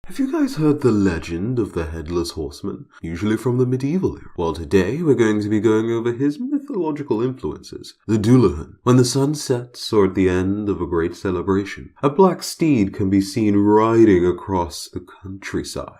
Have you guys heard the legend of the Headless Horseman? Usually from the medieval era. Well, today we're going to be going over his mythological influences. The Dullahan. When the sun sets or at the end of a great celebration, a black steed can be seen riding across the countryside.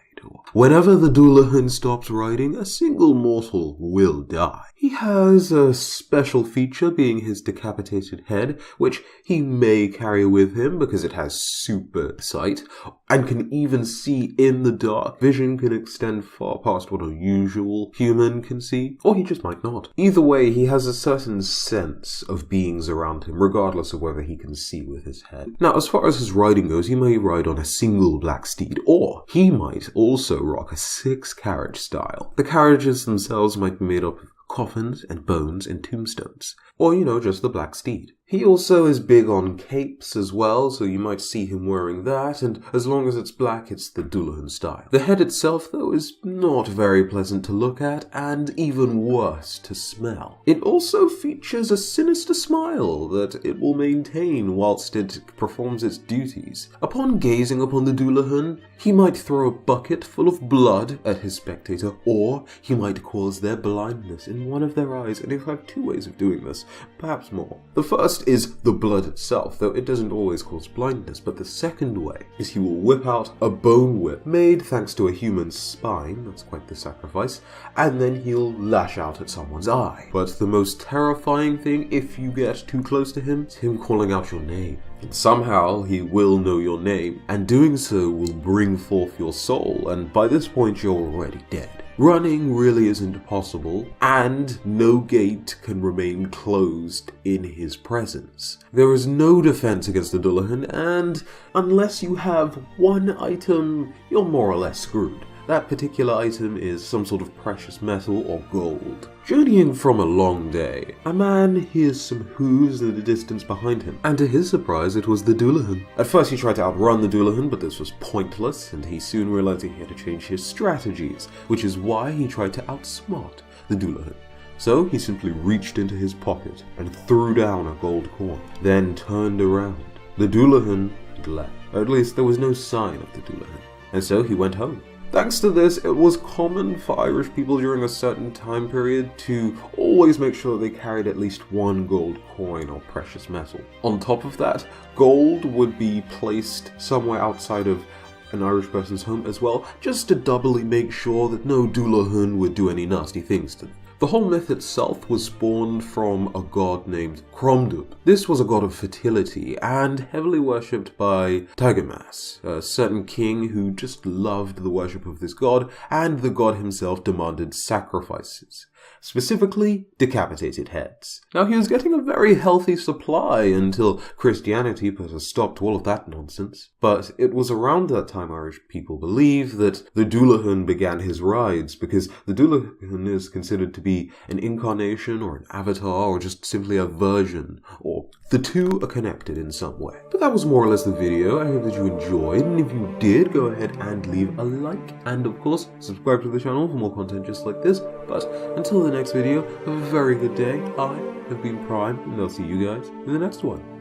Whenever the Dullahan stops riding, a single mortal will die. He has a special feature being his decapitated head, which he may carry with him because it has super sight and can even see in the dark. Vision can extend far past what a usual human can see, or he just might not. Either way, he has a certain sense of beings around him, regardless of whether he can see with his head. Now, as far as his riding goes, he may ride on a single black steed, or he might also rock a 6-carriage style. The carriages themselves might be made up of coffins and bones and tombstones, or, just the black steed. He also is big on capes as well, so you might see him wearing that, and as long as it's black, it's the Dullahan style. The head itself, though, is not very pleasant to look at, and even worse to smell. It also features a sinister smile that it will maintain whilst it performs its duties. Upon gazing upon the Dullahan, he might throw a bucket full of blood at his spectator, or he might cause their blindness in one of their eyes, and he'll have 2 ways of doing this, perhaps more. The first is the blood itself, though it doesn't always cause blindness, but the second way is he will whip out a bone whip made thanks to a human spine, that's quite the sacrifice, and then he'll lash out at someone's eye. But the most terrifying thing, if you get too close to him, is him calling out your name. And somehow he will know your name, and doing so will bring forth your soul, and by this point you're already dead. Running really isn't possible, and no gate can remain closed in his presence. There is no defense against the Dullahan, and unless you have one item, you're more or less screwed. That particular item is some sort of precious metal or gold. Journeying from a long day, a man hears some hooves in the distance behind him, and to his surprise it was the Dullahan. At first he tried to outrun the Dullahan, but this was pointless, and he soon realized he had to change his strategies, which is why he tried to outsmart the Dullahan. So he simply reached into his pocket and threw down a gold coin, then turned around. The Dullahan had left, or at least there was no sign of the Dullahan, and so he went home. Thanks to this, it was common for Irish people during a certain time period to always make sure they carried at least one gold coin or precious metal. On top of that, gold would be placed somewhere outside of an Irish person's home as well, just to doubly make sure that no Dullahan would do any nasty things to them. The whole myth itself was spawned from a god named Cromdub. This was a god of fertility and heavily worshipped by Tagamas, a certain king who just loved the worship of this god, and the god himself demanded sacrifices. Specifically, decapitated heads. Now, he was getting a very healthy supply until Christianity put a stop to all of that nonsense. But it was around that time Irish people believe that the Dullahan began his rides, because the Dullahan is considered to be an incarnation or an avatar or just simply a version, or the two are connected in some way. But that was more or less the video. I hope that you enjoyed, and if you did, go ahead and leave a like, and of course, subscribe to the channel for more content just like this. But until the next video, have a very good day. I have been Prime, and I'll see you guys in the next one.